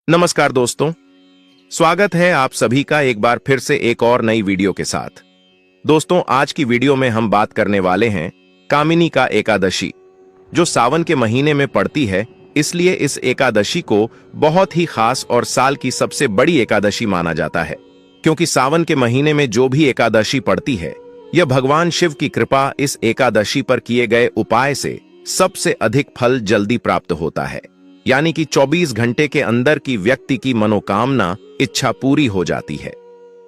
नमस्कार दोस्तों, स्वागत है आप सभी का एक बार फिर से एक और नई वीडियो के साथ। दोस्तों, आज की वीडियो में हम बात करने वाले हैं कामिनी का एकादशी, जो सावन के महीने में पड़ती है। इसलिए इस एकादशी को बहुत ही खास और साल की सबसे बड़ी एकादशी माना जाता है, क्योंकि सावन के महीने में जो भी एकादशी पड़ती है, यह भगवान शिव की कृपा इस एकादशी पर किए गए उपाय से सबसे अधिक फल जल्दी प्राप्त होता है। यानी कि 24 घंटे के अंदर की व्यक्ति की मनोकामना इच्छा पूरी हो जाती है।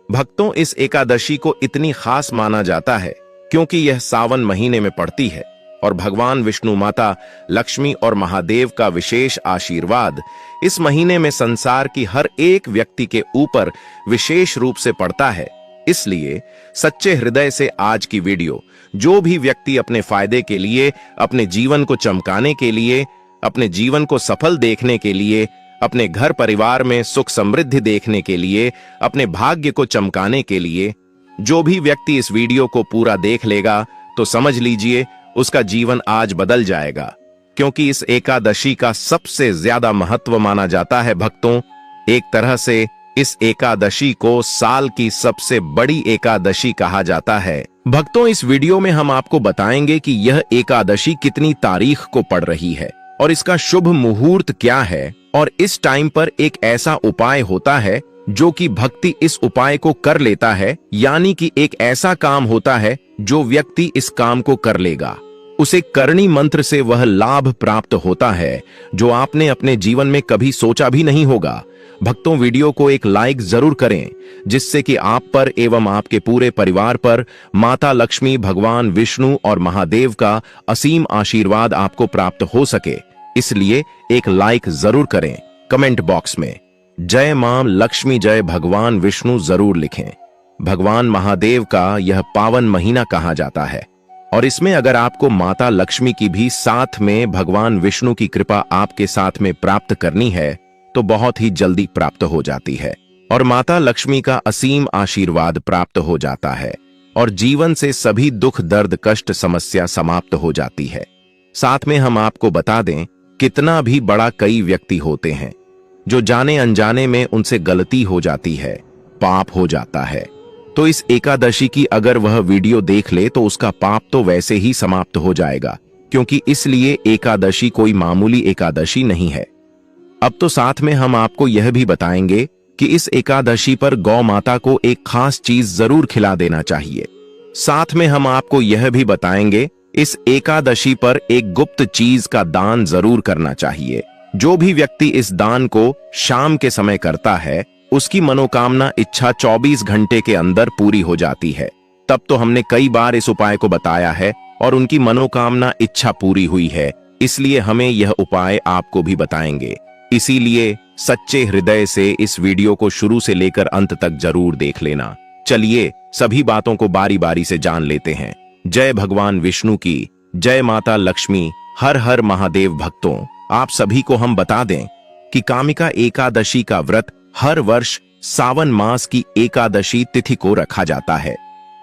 भक्तों, इस एकादशी को इतनी खास माना जाता है क्योंकि यह सावन महीने में पड़ती है और भगवान विष्णु, माता लक्ष्मी और महादेव का विशेष आशीर्वाद इस महीने में संसार की हर एक व्यक्ति के ऊपर विशेष रूप से पड़ता है। इसलिए सच्चे हृदय से आज की वीडियो, जो भी व्यक्ति अपने फायदे के लिए, अपने जीवन को चमकाने के लिए, अपने जीवन को सफल देखने के लिए, अपने घर परिवार में सुख समृद्धि देखने के लिए, अपने भाग्य को चमकाने के लिए, जो भी व्यक्ति इस वीडियो को पूरा देख लेगा तो समझ लीजिए उसका जीवन आज बदल जाएगा, क्योंकि इस एकादशी का सबसे ज्यादा महत्व माना जाता है। भक्तों, एक तरह से इस एकादशी को साल की सबसे बड़ी एकादशी कहा जाता है। भक्तों, इस वीडियो में हम आपको बताएंगे कि यह एकादशी कितनी तारीख को पड़ रही है और इसका शुभ मुहूर्त क्या है, और इस टाइम पर एक ऐसा उपाय होता है जो कि भक्ति इस उपाय को कर लेता है, यानी कि एक ऐसा काम होता है जो व्यक्ति इस काम को कर लेगा, उसे करणी मंत्र से वह लाभ प्राप्त होता है जो आपने अपने जीवन में कभी सोचा भी नहीं होगा। भक्तों, वीडियो को एक लाइक जरूर करें, जिससे कि आप पर एवं आपके पूरे परिवार पर माता लक्ष्मी, भगवान विष्णु और महादेव का असीम आशीर्वाद आपको प्राप्त हो सके। इसलिए एक लाइक जरूर करें। कमेंट बॉक्स में जय मां लक्ष्मी, जय भगवान विष्णु जरूर लिखें। भगवान महादेव का यह पावन महीना कहा जाता है और इसमें अगर आपको माता लक्ष्मी की भी साथ में भगवान विष्णु की कृपा आपके साथ में प्राप्त करनी है तो बहुत ही जल्दी प्राप्त हो जाती है और माता लक्ष्मी का असीम आशीर्वाद प्राप्त हो जाता है और जीवन से सभी दुख, दर्द, कष्ट, समस्या समाप्त हो जाती है। साथ में हम आपको बता दें, कितना भी बड़ा कई व्यक्ति होते हैं जो जाने अनजाने में उनसे गलती हो जाती है, पाप हो जाता है, तो इस एकादशी की अगर वह वीडियो देख ले तो उसका पाप तो वैसे ही समाप्त हो जाएगा, क्योंकि इसलिए एकादशी कोई मामूली एकादशी नहीं है। अब तो साथ में हम आपको यह भी बताएंगे कि इस एकादशी पर गौ माता को एक खास चीज जरूर खिला देना चाहिए। साथ में हम आपको यह भी बताएंगे इस एकादशी पर एक गुप्त चीज का दान जरूर करना चाहिए। जो भी व्यक्ति इस दान को शाम के समय करता है, उसकी मनोकामना इच्छा 24 घंटे के अंदर पूरी हो जाती है। तब तो हमने कई बार इस उपाय को बताया है और उनकी मनोकामना इच्छा पूरी हुई है, इसलिए हमें यह उपाय आपको भी बताएंगे। इसीलिए सच्चे हृदय से इस वीडियो को शुरू से लेकर अंत तक जरूर देख लेना। चलिए सभी बातों को बारी बारी से जान लेते हैं। जय भगवान विष्णु की, जय माता लक्ष्मी, हर हर महादेव। भक्तों, आप सभी को हम बता दें कि कामिका एकादशी का व्रत हर वर्ष सावन मास की एकादशी तिथि को रखा जाता है।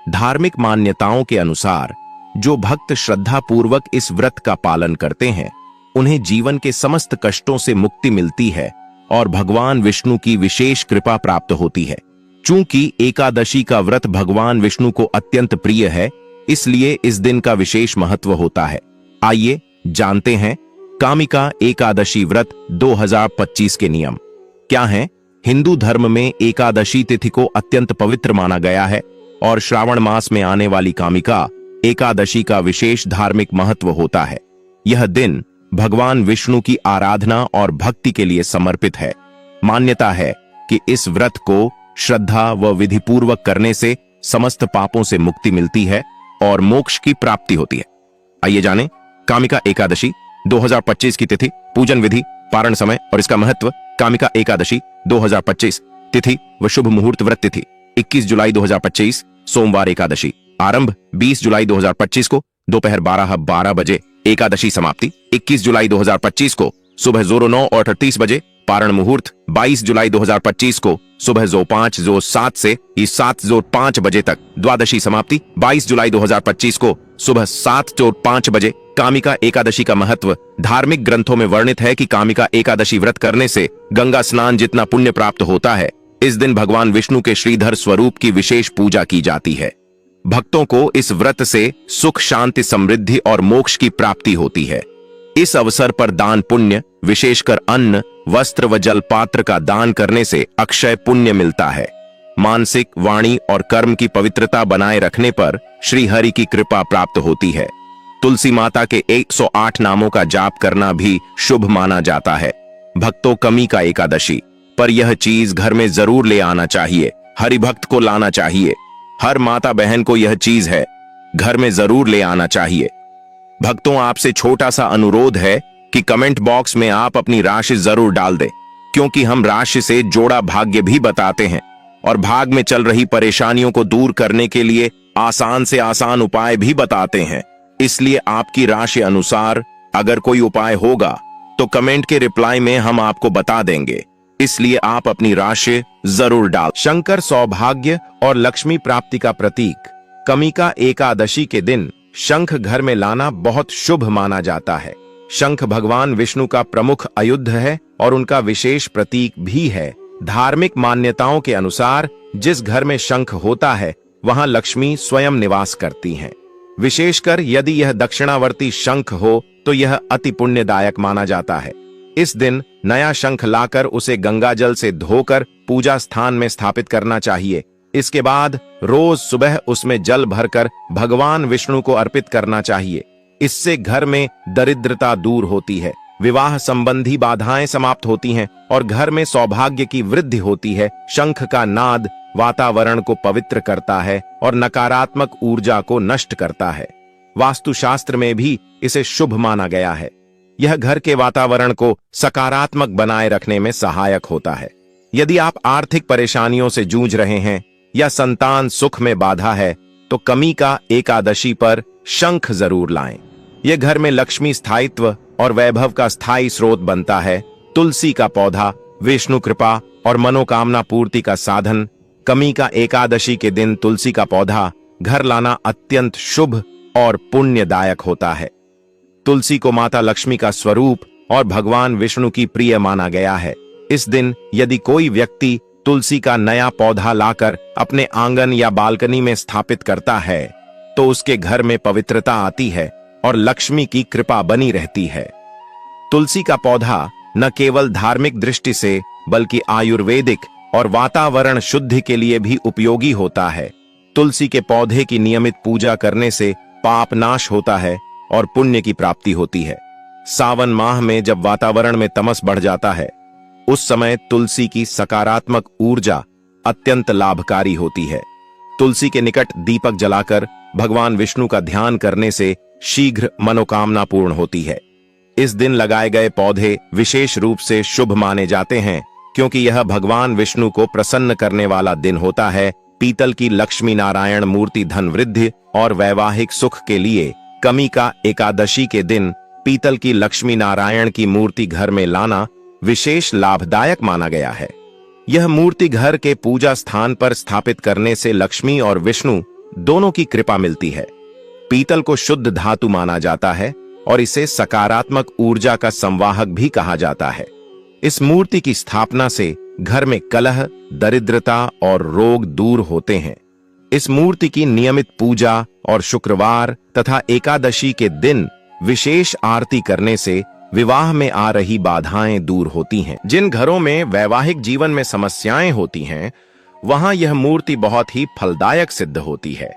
धार्मिक मान्यताओं के अनुसार जो भक्त श्रद्धा पूर्वक इस व्रत का पालन करते हैं, उन्हें जीवन के समस्त कष्टों से मुक्ति मिलती है और भगवान विष्णु की विशेष कृपा प्राप्त होती है। चूंकि एकादशी का व्रत भगवान विष्णु को अत्यंत प्रिय है, इसलिए इस दिन का विशेष महत्व होता है। आइए जानते हैं कामिका एकादशी व्रत 2025 के नियम क्या हैं। हिंदू धर्म में एकादशी तिथि को अत्यंत पवित्र माना गया है और श्रावण मास में आने वाली कामिका एकादशी का विशेष धार्मिक महत्व होता है। यह दिन भगवान विष्णु की आराधना और भक्ति के लिए समर्पित है। मान्यता है कि इस व्रत को श्रद्धा व विधि पूर्वक करने से समस्त पापों से मुक्ति मिलती है और मोक्ष की प्राप्ति होती है। आइए जानें कामिका एकादशी 2025 की तिथि, पूजन विधि, पारण समय और इसका महत्व। कामिका एकादशी 2025 तिथि व शुभ मुहूर्त। व्रत तिथि 21 जुलाई 2025 सोमवार एकादशी। आरंभ 20 जुलाई 2025 को दोपहर 12:12 बजे। एकादशी समाप्ति 21 जुलाई 2025 को सुबह 09:38 बजे। पारण मुहूर्त 22 जुलाई 2025 को सुबह 05:07 से 07:05 बजे तक। द्वादशी समाप्ति 22 जुलाई 2025 को सुबह 7:05 बजे। कामिका एकादशी का महत्व। धार्मिक ग्रंथों में वर्णित है कि कामिका एकादशी व्रत करने से गंगा स्नान जितना पुण्य प्राप्त होता है। इस दिन भगवान विष्णु के श्रीधर स्वरूप की विशेष पूजा की जाती है। भक्तों को इस व्रत से सुख, शांति, समृद्धि और मोक्ष की प्राप्ति होती है। इस अवसर पर दान पुण्य, विशेषकर अन्न, वस्त्र व जल पात्र का दान करने से अक्षय पुण्य मिलता है। मानसिक, वाणी और कर्म की पवित्रता बनाए रखने पर श्री हरि की कृपा प्राप्त होती है। तुलसी माता के 108 नामों का जाप करना भी शुभ माना जाता है। भक्तों, कमी का एकादशी पर यह चीज घर में जरूर ले आना चाहिए। हरि भक्त को लाना चाहिए। हर माता बहन को यह चीज है, घर में जरूर ले आना चाहिए। भक्तों, आपसे छोटा सा अनुरोध है कि कमेंट बॉक्स में आप अपनी राशि जरूर डाल दें, क्योंकि हम राशि से जोड़ा भाग्य भी बताते हैं और भाग में चल रही परेशानियों को दूर करने के लिए आसान से आसान उपाय भी बताते हैं। इसलिए आपकी राशि अनुसार अगर कोई उपाय होगा तो कमेंट के रिप्लाई में हम आपको बता देंगे। इसलिए आप अपनी राशि जरूर डाल। शंकर सौभाग्य और लक्ष्मी प्राप्ति का प्रतीक। कमिका एकादशी के दिन शंख घर में लाना बहुत शुभ माना जाता है। शंख भगवान विष्णु का प्रमुख आयुध है और उनका विशेष प्रतीक भी है। धार्मिक मान्यताओं के अनुसार जिस घर में शंख होता है वहां लक्ष्मी स्वयं निवास करती हैं। विशेषकर यदि यह दक्षिणावर्ती शंख हो तो यह अति पुण्यदायक माना जाता है। इस दिन नया शंख लाकर उसे गंगा जल से धोकर पूजा स्थान में स्थापित करना चाहिए। इसके बाद रोज सुबह उसमें जल भरकर भगवान विष्णु को अर्पित करना चाहिए। इससे घर में दरिद्रता दूर होती है, विवाह संबंधी बाधाएं समाप्त होती हैं और घर में सौभाग्य की वृद्धि होती है। शंख का नाद वातावरण को पवित्र करता है और नकारात्मक ऊर्जा को नष्ट करता है। वास्तुशास्त्र में भी इसे शुभ माना गया है। यह घर के वातावरण को सकारात्मक बनाए रखने में सहायक होता है। यदि आप आर्थिक परेशानियों से जूझ रहे हैं या संतान सुख में बाधा है तो कमिका एकादशी पर शंख जरूर लाएं। यह घर में लक्ष्मी स्थायित्व और वैभव का स्थायी स्रोत बनता है। तुलसी का पौधा विष्णु कृपा और मनोकामना पूर्ति का साधन। कमिका एकादशी के दिन तुलसी का पौधा घर लाना अत्यंत शुभ और पुण्यदायक होता है। तुलसी को माता लक्ष्मी का स्वरूप और भगवान विष्णु की प्रिय माना गया है। इस दिन यदि कोई व्यक्ति तुलसी का नया पौधा लाकर अपने आंगन या बालकनी में स्थापित करता है तो उसके घर में पवित्रता आती है और लक्ष्मी की कृपा बनी रहती है। तुलसी का पौधा न केवल धार्मिक दृष्टि से बल्कि आयुर्वेदिक और वातावरण शुद्धि के लिए भी उपयोगी होता है। तुलसी के पौधे की नियमित पूजा करने से पाप नाश होता है और पुण्य की प्राप्ति होती है। सावन माह में जब वातावरण में तमस बढ़ जाता है उस समय तुलसी की सकारात्मक ऊर्जा अत्यंत लाभकारी होती है। तुलसी के निकट दीपक जलाकर भगवान विष्णु का ध्यान करने से शीघ्र मनोकामना पूर्ण होती है। इस दिन लगाए गए पौधे विशेष रूप से शुभ माने जाते हैं क्योंकि यह भगवान विष्णु को प्रसन्न करने वाला दिन होता है। पीतल की लक्ष्मी नारायण मूर्ति धन वृद्धि और वैवाहिक सुख के लिए कमिका एकादशी के दिन पीतल की लक्ष्मी नारायण की मूर्ति घर में लाना विशेष लाभदायक माना गया है। यह मूर्ति घर के पूजा स्थान पर स्थापित करने से लक्ष्मी और विष्णु दोनों की कृपा मिलती है। पीतल को शुद्ध धातु माना जाता है और इसे सकारात्मक ऊर्जा का संवाहक भी कहा जाता है। इस मूर्ति की स्थापना से घर में कलह, दरिद्रता और रोग दूर होते हैं। इस मूर्ति की नियमित पूजा और शुक्रवार तथा एकादशी के दिन विशेष आरती करने से विवाह में आ रही बाधाएं दूर होती हैं। जिन घरों में वैवाहिक जीवन में समस्याएं होती हैं वहां यह मूर्ति बहुत ही फलदायक सिद्ध होती है।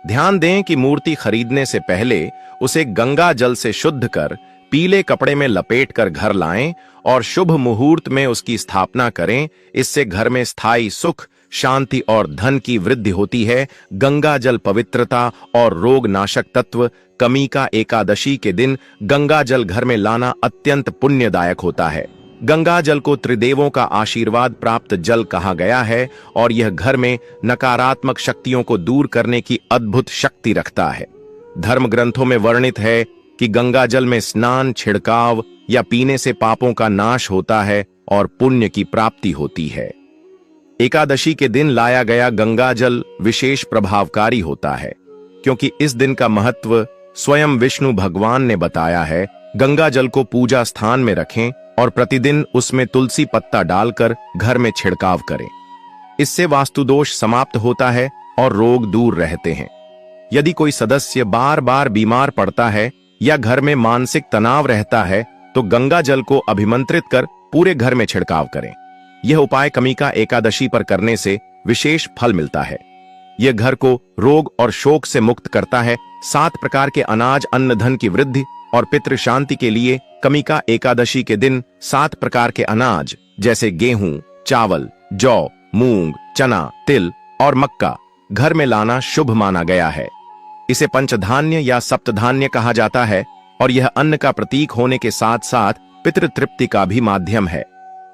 ध्यान दें कि मूर्ति खरीदने से पहले उसे गंगा जल से शुद्ध कर पीले कपड़े में लपेटकर घर लाएं और शुभ मुहूर्त में उसकी स्थापना करें। इससे घर में स्थायी सुख, शांति और धन की वृद्धि होती है। गंगा जल पवित्रता और रोग नाशक तत्व। कमिका एकादशी के दिन गंगा जल घर में लाना अत्यंत पुण्यदायक होता है। गंगा जल को त्रिदेवों का आशीर्वाद प्राप्त जल कहा गया है और यह घर में नकारात्मक शक्तियों को दूर करने की अद्भुत शक्ति रखता है। धर्म ग्रंथों में वर्णित है कि गंगा जल में स्नान, छिड़काव या पीने से पापों का नाश होता है और पुण्य की प्राप्ति होती है। एकादशी के दिन लाया गया गंगा जल विशेष प्रभावकारी होता है क्योंकि इस दिन का महत्व स्वयं विष्णु भगवान ने बताया है। गंगा जल को पूजा स्थान में रखें और प्रतिदिन उसमें तुलसी पत्ता डालकर घर में छिड़काव करें। इससे वास्तु दोष समाप्त होता है और रोग दूर रहते हैं। यदि कोई सदस्य बार बार बीमार पड़ता है या घर में मानसिक तनाव रहता है तो गंगा जल को अभिमंत्रित कर पूरे घर में छिड़काव करें। यह उपाय कामिका एकादशी पर करने से विशेष फल मिलता है। यह घर को रोग और शोक से मुक्त करता है। 7 प्रकार के अनाज अन्न धन की वृद्धि और पितृ शांति के लिए कामिका एकादशी के दिन 7 प्रकार के अनाज जैसे गेहूं, चावल, जौ, मूंग, चना, तिल और मक्का घर में लाना शुभ माना गया है। इसे पंचधान्य या सप्तधान्य कहा जाता है और यह अन्न का प्रतीक होने के साथ साथ पितृ तृप्ति का भी माध्यम है।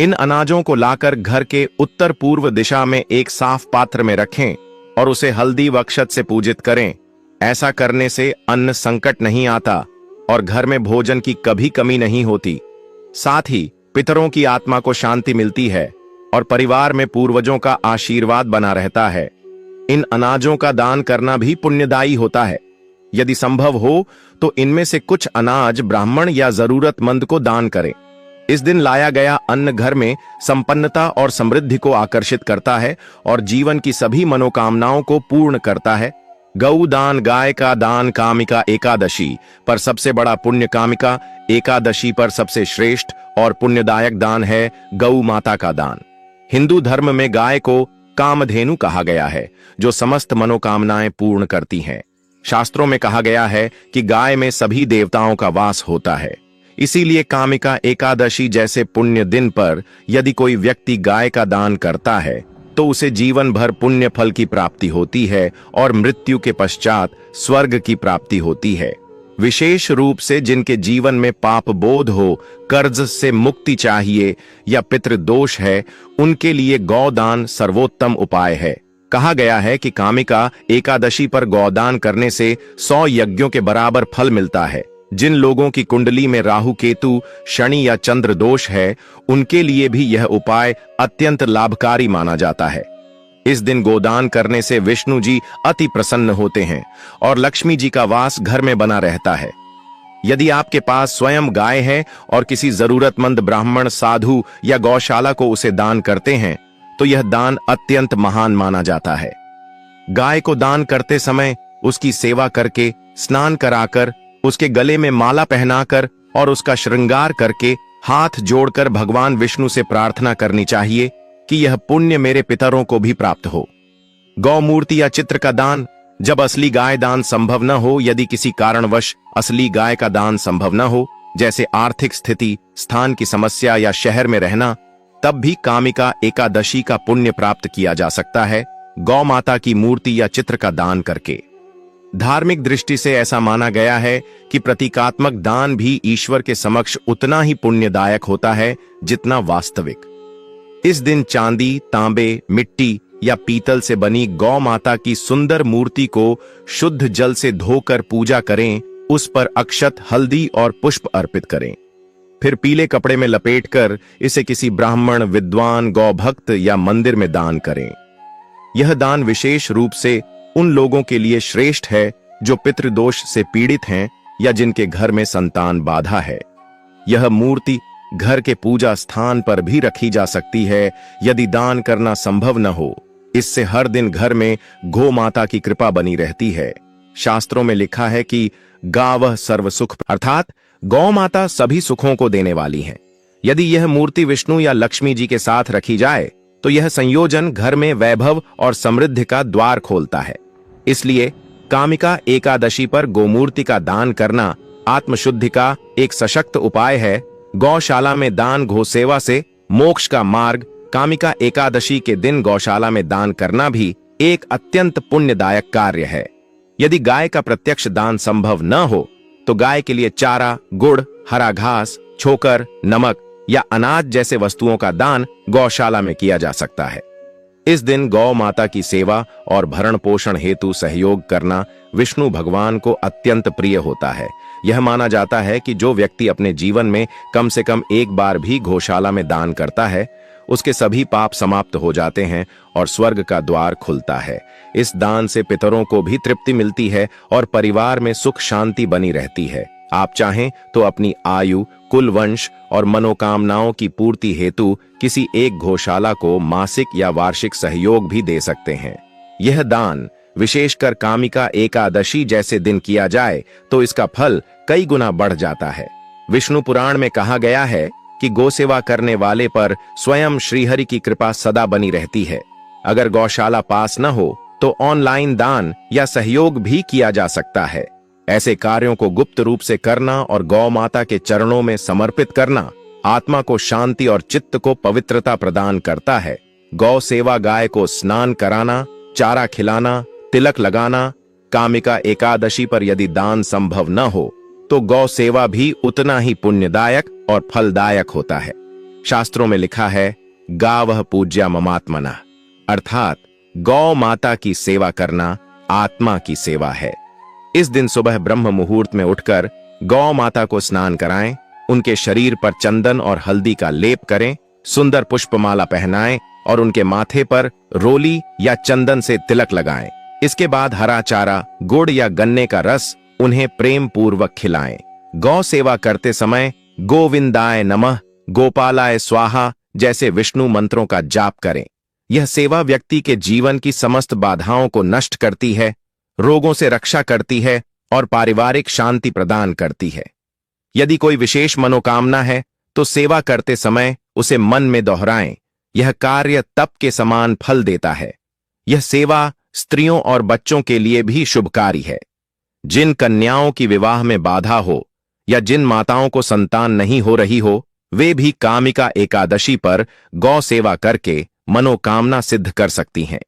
इन अनाजों को लाकर घर के उत्तर पूर्व दिशा में एक साफ पात्र में रखें और उसे हल्दी व अक्षत से पूजित करें। ऐसा करने से अन्न संकट नहीं आता और घर में भोजन की कभी कमी नहीं होती। साथ ही पितरों की आत्मा को शांति मिलती है और परिवार में पूर्वजों का आशीर्वाद बना रहता है। इन अनाजों का दान करना भी पुण्यदायी होता है। यदि संभव हो तो इनमें से कुछ अनाज ब्राह्मण या जरूरतमंद को दान करें। इस दिन लाया गया अन्न घर में संपन्नता और समृद्धि को आकर्षित करता है और जीवन की सभी मनोकामनाओं को पूर्ण करता है। गौ दान, गाय का दान कामिका एकादशी पर सबसे बड़ा पुण्य, कामिका एकादशी पर सबसे श्रेष्ठ और पुण्यदायक दान है गौ माता का दान। हिंदू धर्म में गाय को कामधेनु कहा गया है जो समस्त मनोकामनाएं पूर्ण करती हैं। शास्त्रों में कहा गया है कि गाय में सभी देवताओं का वास होता है। इसीलिए कामिका एकादशी जैसे पुण्य दिन पर यदि कोई व्यक्ति गाय का दान करता है तो उसे जीवन भर पुण्य फल की प्राप्ति होती है और मृत्यु के पश्चात स्वर्ग की प्राप्ति होती है। विशेष रूप से जिनके जीवन में पाप बोध हो, कर्ज से मुक्ति चाहिए या पितृदोष है, उनके लिए गौदान सर्वोत्तम उपाय है। कहा गया है कि कामिका एकादशी पर गौदान करने से 100 यज्ञों के बराबर फल मिलता है। जिन लोगों की कुंडली में राहु, केतु, शनि या चंद्र दोष है, उनके लिए भी यह उपाय अत्यंत लाभकारी माना जाता है। इस दिन गोदान करने से विष्णु जी अति प्रसन्न होते हैं और लक्ष्मी जी का वास घर में बना रहता है। यदि आपके पास स्वयं गाय है और किसी जरूरतमंद ब्राह्मण, साधु या गौशाला को उसे दान करते हैं तो यह दान अत्यंत महान माना जाता है। गाय को दान करते समय उसकी सेवा करके, स्नान कराकर, उसके गले में माला पहनाकर और उसका श्रृंगार करके हाथ जोड़कर भगवान विष्णु से प्रार्थना करनी चाहिए कि यह पुण्य मेरे पितरों को भी प्राप्त हो। गौ मूर्ति या चित्र का दान, जब असली गाय दान संभव न हो, यदि किसी कारणवश असली गाय का दान संभव न हो, जैसे आर्थिक स्थिति, स्थान की समस्या या शहर में रहना, तब भी कामिका एकादशी का पुण्य प्राप्त किया जा सकता है गौ माता की मूर्ति या चित्र का दान करके। धार्मिक दृष्टि से ऐसा माना गया है कि प्रतीकात्मक दान भी ईश्वर के समक्ष उतना ही पुण्यदायक होता है जितना वास्तविक। इस दिन चांदी, तांबे, मिट्टी या पीतल से बनी गौ माता की सुंदर मूर्ति को शुद्ध जल से धोकर पूजा करें, उस पर अक्षत, हल्दी और पुष्प अर्पित करें। फिर पीले कपड़े में लपेटकर इसे किसी ब्राह्मण, विद्वान, गौभक्त या मंदिर में दान करें। यह दान विशेष रूप से उन लोगों के लिए श्रेष्ठ है जो पितृदोष से पीड़ित हैं या जिनके घर में संतान बाधा है। यह मूर्ति घर के पूजा स्थान पर भी रखी जा सकती है यदि दान करना संभव न हो। इससे हर दिन घर में गौ माता की कृपा बनी रहती है। शास्त्रों में लिखा है कि गावः सर्व सुख, अर्थात गौ माता सभी सुखों को देने वाली है। यदि यह मूर्ति विष्णु या लक्ष्मी जी के साथ रखी जाए तो यह संयोजन घर में वैभव और समृद्धि का द्वार खोलता है। इसलिए कामिका एकादशी पर गोमूर्ति का दान करना आत्मशुद्धि का एक सशक्त उपाय है। गौशाला में दान गौसेवा से मोक्ष का मार्ग। कामिका एकादशी के दिन गौशाला में दान करना भी एक अत्यंत पुण्यदायक कार्य है। यदि गाय का प्रत्यक्ष दान संभव न हो तो गाय के लिए चारा, गुड़, हरा घास, छोकर, नमक या अनाज जैसे वस्तुओं का दान गौशाला में किया जा सकता है। इस दिन गौ माता की सेवा और भरण पोषण हेतु सहयोग करना विष्णु भगवान को अत्यंत प्रिय होता है। यह माना जाता है कि जो व्यक्ति अपने जीवन में कम से कम एक बार भी गौशाला में दान करता है उसके सभी पाप समाप्त हो जाते हैं और स्वर्ग का द्वार खुलता है। इस दान से पितरों को भी तृप्ति मिलती है और परिवार में सुख शांति बनी रहती है। आप चाहें तो अपनी आयु, कुल वंश और मनोकामनाओं की पूर्ति हेतु किसी एक गौशाला को मासिक या वार्षिक सहयोग भी दे सकते हैं। यह दान विशेषकर कामिका एकादशी जैसे दिन किया जाए तो इसका फल कई गुना बढ़ जाता है। विष्णु पुराण में कहा गया है कि गौसेवा करने वाले पर स्वयं श्रीहरि की कृपा सदा बनी रहती है। अगर गौशाला पास न हो तो ऑनलाइन दान या सहयोग भी किया जा सकता है। ऐसे कार्यों को गुप्त रूप से करना और गौ माता के चरणों में समर्पित करना आत्मा को शांति और चित्त को पवित्रता प्रदान करता है। गौ सेवा गाय को स्नान कराना, चारा खिलाना, तिलक लगाना, कामिका एकादशी पर यदि दान संभव न हो तो गौ सेवा भी उतना ही पुण्यदायक और फलदायक होता है। शास्त्रों में लिखा है, गावः पूज्या ममात्मनः, अर्थात गौ माता की सेवा करना आत्मा की सेवा है। इस दिन सुबह ब्रह्म मुहूर्त में उठकर गौ माता को स्नान कराएं, उनके शरीर पर चंदन और हल्दी का लेप करें, सुंदर पुष्पमाला पहनाएं और उनके माथे पर रोली या चंदन से तिलक लगाएं। इसके बाद हरा चारा, गुड़ या गन्ने का रस उन्हें प्रेम पूर्वक खिलाएं। गौ सेवा करते समय गोविंदाय नमः, गोपालाय स्वाहा जैसे विष्णु मंत्रों का जाप करें। यह सेवा व्यक्ति के जीवन की समस्त बाधाओं को नष्ट करती है, रोगों से रक्षा करती है और पारिवारिक शांति प्रदान करती है। यदि कोई विशेष मनोकामना है तो सेवा करते समय उसे मन में दोहराएं। यह कार्य तप के समान फल देता है। यह सेवा स्त्रियों और बच्चों के लिए भी शुभकारी है। जिन कन्याओं की विवाह में बाधा हो या जिन माताओं को संतान नहीं हो रही हो, वे भी कामिका एकादशी पर गौ सेवा करके मनोकामना सिद्ध कर सकती हैं।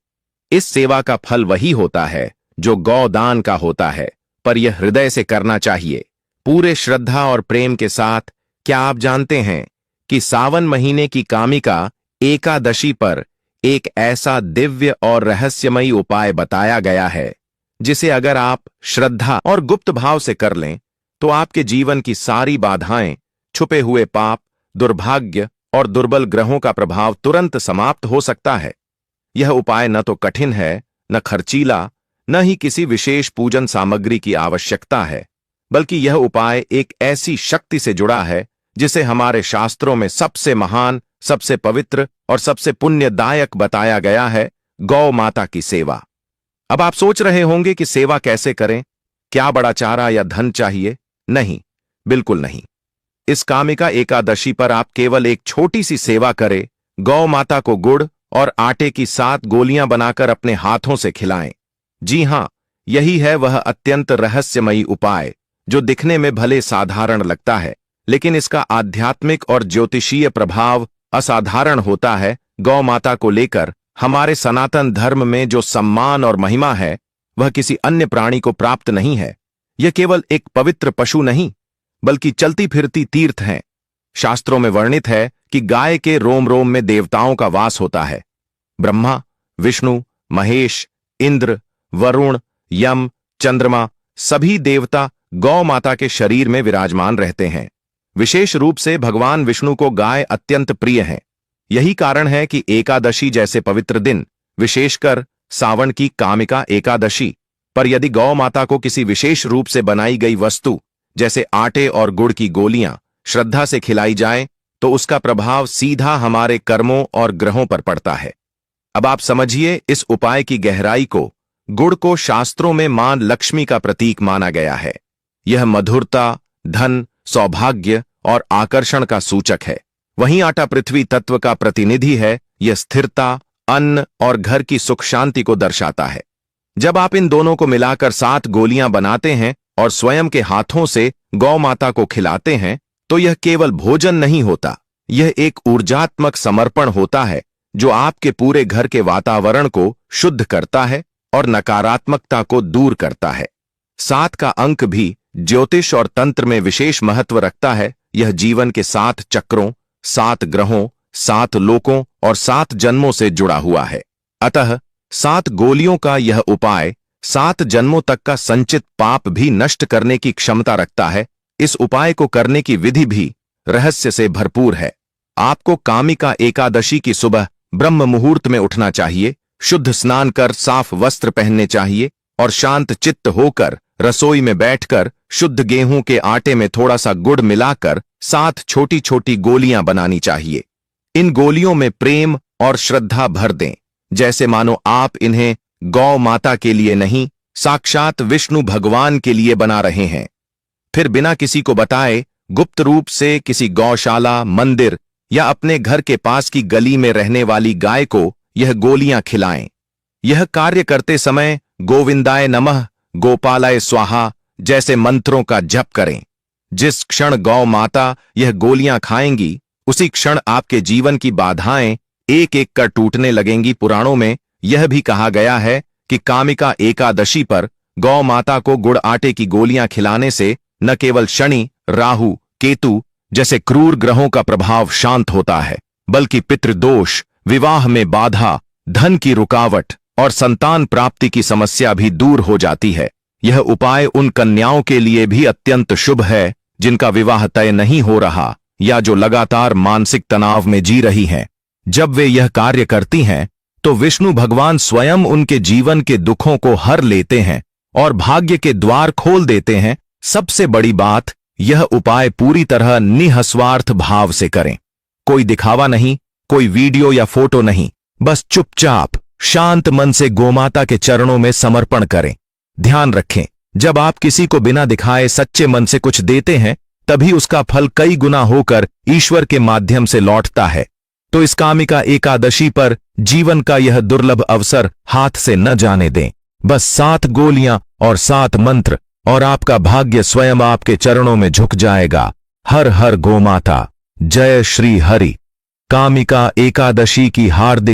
इस सेवा का फल वही होता है जो गौदान का होता है, पर यह हृदय से करना चाहिए, पूरे श्रद्धा और प्रेम के साथ। क्या आप जानते हैं कि सावन महीने की कामिका एकादशी पर एक ऐसा दिव्य और रहस्यमयी उपाय बताया गया है जिसे अगर आप श्रद्धा और गुप्त भाव से कर लें तो आपके जीवन की सारी बाधाएं, छुपे हुए पाप, दुर्भाग्य और दुर्बल ग्रहों का प्रभाव तुरंत समाप्त हो सकता है। यह उपाय न तो कठिन है, न खर्चीला, न ही किसी विशेष पूजन सामग्री की आवश्यकता है, बल्कि यह उपाय एक ऐसी शक्ति से जुड़ा है जिसे हमारे शास्त्रों में सबसे महान, सबसे पवित्र और सबसे पुण्यदायक बताया गया है, गौ माता की सेवा। अब आप सोच रहे होंगे कि सेवा कैसे करें? क्या बड़ा चारा या धन चाहिए? नहीं, बिल्कुल नहीं। इस कामिका एकादशी पर आप केवल एक छोटी सी सेवा करें, गौ माता को गुड़ और आटे की 7 गोलियां बनाकर अपने हाथों से खिलाएं। जी हां, यही है वह अत्यंत रहस्यमयी उपाय जो दिखने में भले साधारण लगता है, लेकिन इसका आध्यात्मिक और ज्योतिषीय प्रभाव असाधारण होता है। गौ माता को लेकर हमारे सनातन धर्म में जो सम्मान और महिमा है वह किसी अन्य प्राणी को प्राप्त नहीं है। यह केवल एक पवित्र पशु नहीं, बल्कि चलती फिरती तीर्थ है। शास्त्रों में वर्णित है कि गाय के रोम रोम में देवताओं का वास होता है। ब्रह्मा, विष्णु, महेश, इंद्र, वरुण, यम, चंद्रमा सभी देवता गौ माता के शरीर में विराजमान रहते हैं। विशेष रूप से भगवान विष्णु को गाय अत्यंत प्रिय है। यही कारण है कि एकादशी जैसे पवित्र दिन, विशेषकर सावन की कामिका एकादशी पर यदि गौ माता को किसी विशेष रूप से बनाई गई वस्तु जैसे आटे और गुड़ की गोलियां श्रद्धा से खिलाई जाए तो उसका प्रभाव सीधा हमारे कर्मों और ग्रहों पर पड़ता है। अब आप समझिए इस उपाय की गहराई को। गुड़ को शास्त्रों में मां लक्ष्मी का प्रतीक माना गया है। यह मधुरता, धन, सौभाग्य और आकर्षण का सूचक है। वहीं आटा पृथ्वी तत्व का प्रतिनिधि है। यह स्थिरता, अन्न और घर की सुख शांति को दर्शाता है। जब आप इन दोनों को मिलाकर 7 गोलियां बनाते हैं और स्वयं के हाथों से गौ माता को खिलाते हैं तो यह केवल भोजन नहीं होता, यह एक ऊर्जात्मक समर्पण होता है जो आपके पूरे घर के वातावरण को शुद्ध करता है और नकारात्मकता को दूर करता है। 7 का अंक भी ज्योतिष और तंत्र में विशेष महत्व रखता है। यह जीवन के 7 चक्रों, 7 ग्रहों, 7 लोकों और 7 जन्मों से जुड़ा हुआ है। अतः 7 गोलियों का यह उपाय 7 जन्मों तक का संचित पाप भी नष्ट करने की क्षमता रखता है। इस उपाय को करने की विधि भी रहस्य से भरपूर है। आपको कामिका एकादशी की सुबह ब्रह्म मुहूर्त में उठना चाहिए, शुद्ध स्नान कर साफ वस्त्र पहनने चाहिए और शांत चित्त होकर रसोई में बैठकर शुद्ध गेहूं के आटे में थोड़ा सा गुड़ मिलाकर 7 छोटी छोटी गोलियां बनानी चाहिए। इन गोलियों में प्रेम और श्रद्धा भर दें, जैसे मानो आप इन्हें गौ माता के लिए नहीं, साक्षात विष्णु भगवान के लिए बना रहे हैं। फिर बिना किसी को बताए गुप्त रूप से किसी गौशाला, मंदिर या अपने घर के पास की गली में रहने वाली गाय को यह गोलियां खिलाएं। यह कार्य करते समय गोविंदाय नमः, गोपालाय स्वाहा जैसे मंत्रों का जप करें। जिस क्षण गौ माता यह गोलियां खाएंगी, उसी क्षण आपके जीवन की बाधाएं एक एक कर टूटने लगेंगी। पुराणों में यह भी कहा गया है कि कामिका एकादशी पर गौ माता को गुड़ आटे की गोलियां खिलाने से न केवल शनि, राहु, केतु जैसे क्रूर ग्रहों का प्रभाव शांत होता है, बल्कि पितृदोष, विवाह में बाधा, धन की रुकावट और संतान प्राप्ति की समस्या भी दूर हो जाती है। यह उपाय उन कन्याओं के लिए भी अत्यंत शुभ है जिनका विवाह तय नहीं हो रहा या जो लगातार मानसिक तनाव में जी रही हैं। जब वे यह कार्य करती हैं तो विष्णु भगवान स्वयं उनके जीवन के दुखों को हर लेते हैं और भाग्य के द्वार खोल देते हैं। सबसे बड़ी बात, यह उपाय पूरी तरह निःस्वार्थ भाव से करें। कोई दिखावा नहीं, कोई वीडियो या फोटो नहीं, बस चुपचाप शांत मन से गोमाता के चरणों में समर्पण करें। ध्यान रखें, जब आप किसी को बिना दिखाए सच्चे मन से कुछ देते हैं, तभी उसका फल कई गुना होकर ईश्वर के माध्यम से लौटता है। तो इस कामिका एकादशी पर जीवन का यह दुर्लभ अवसर हाथ से न जाने दें। बस 7 गोलियां और 7 मंत्र और आपका भाग्य स्वयं आपके चरणों में झुक जाएगा। हर हर गोमाता, जय श्री हरि। कामिका एकादशी की हार्दिक